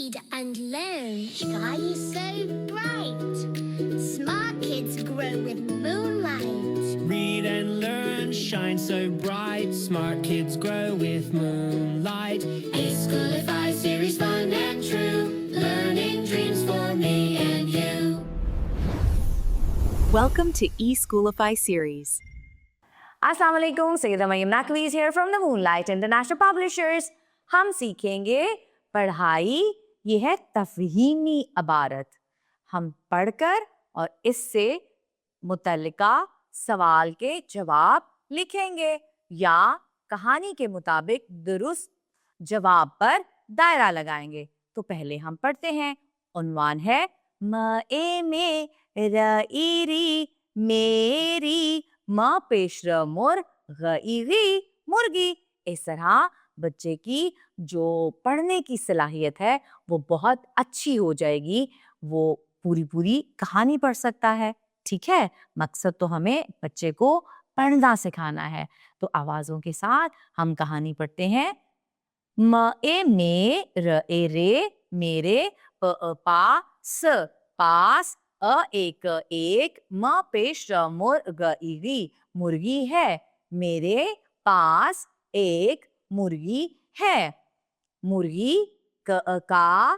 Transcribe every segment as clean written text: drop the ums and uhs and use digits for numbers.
read and learn. Sky is so bright. Smart kids grow with moonlight. Read and learn, shine so bright. Smart kids grow with moonlight. eSchoolify series, fun and true. Learning dreams for me and you. Welcome to eSchoolify series. अस्सलाम वालेकुम, Syeda Maryam नकवीज़ here from the Moonlight International Publishers। हम सीखेंगे पढ़ाई, ये है तफ़हीमी इबारत। हम पढ़कर और इससे मुतल्लिका सवाल के जवाब लिखेंगे या कहानी के मुताबिक दुरुस्त जवाब पर दायरा लगाएंगे। तो पहले हम पढ़ते हैं। उन्वान है म में रईरी मेरी, म पेशर मुर गईरी मुर्गी। इस तरह बच्चे की जो पढ़ने की सलाहियत है वो बहुत अच्छी हो जाएगी। वो पूरी कहानी पढ़ सकता है। ठीक है, मकसद तो हमें बच्चे को पढ़ना सिखाना है। तो आवाज़ों के साथ हम कहानी पढ़ते हैं। म में रे मेरे, पास पास, एक म पेश मुर गईरी मुर्गी है। मेरे पास एक मुर्गी है। मुर्गी का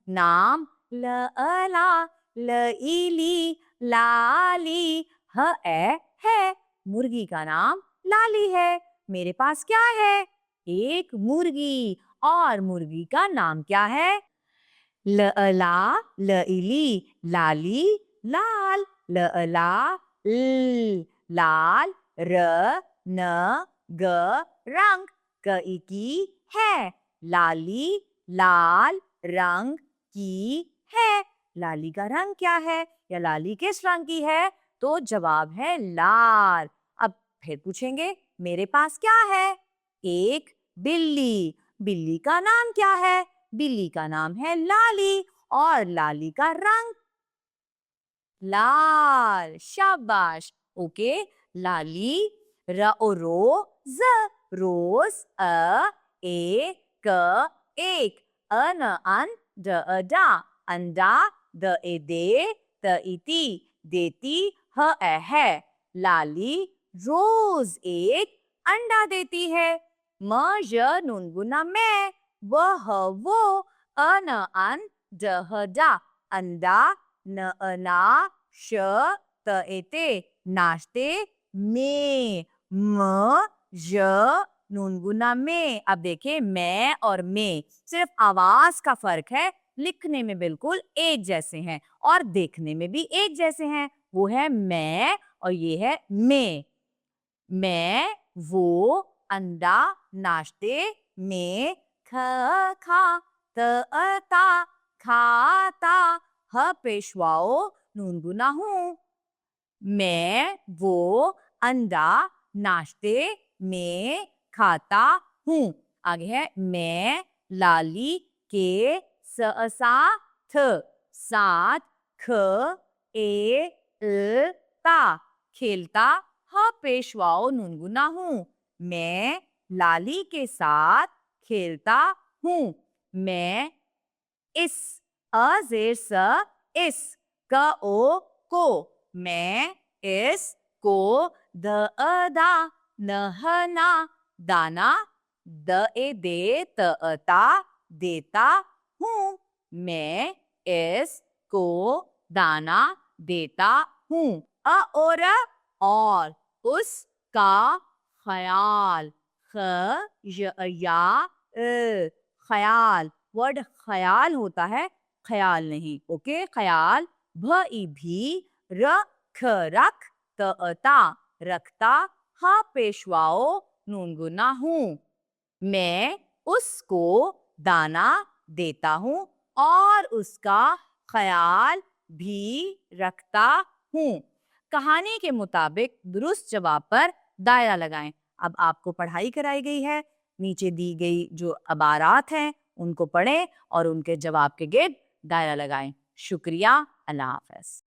नाम लला लईली लाली है। मुर्गी का नाम लाली है। मेरे पास क्या है? एक मुर्गी। और मुर्गी का नाम क्या है? लला लईली लाली लाल, लला लाल, र न ग रंग, कई की है। लाली लाल रंग की है। लाली का रंग क्या है या लाली किस रंग की है? तो जवाब है लाल। अब फिर पूछेंगे मेरे पास क्या है? एक बिल्ली। बिल्ली का नाम क्या है? बिल्ली का नाम है लाली और लाली का रंग लाल। शाबाश। ओके, लाली रोज, रोज, एक, अन डा, अंडा, दे, देती है। लाली रोज एक अंडा देती है। नून गुना मैं, वह वो, अन डा, अंडा, ना ते, नाश्ते में, नून गुना में। अब देखिए मैं और में सिर्फ आवाज का फर्क है, लिखने में बिल्कुल एक जैसे हैं और देखने में भी एक जैसे हैं। वो है मैं और ये है में। मैं वो अंडा नाश्ते में खा ता खाता पेशवाओ नून गुना हूँ। मैं वो अंडा नाश्ते में खाता हूँ। आगे है मैं लाली के साथ खेलता पेशवाओ नून गुना हूँ। मैं लाली के साथ खेलता हूँ। मैं इस इस को, मैं इस को दा नहना दाना देता हूँ। मैं इस को दाना देता हूँ। और उसका ख्याल, ख्याल, वर्ड ख्याल होता है, ख्याल नहीं। ओके, ख्याल भी रखता पेशवाओ नून गुना हूँ। मैं उसको दाना देता हूँ और उसका ख्याल भी रखता हूँ। कहानी के मुताबिक दुरुस्त जवाब पर दायरा लगाएं। अब आपको पढ़ाई कराई गई है, नीचे दी गई जो अबारात हैं उनको पढ़ें और उनके जवाब के गिर्द दायरा लगाएं। शुक्रिया। अल्लाह हाफ़िज़।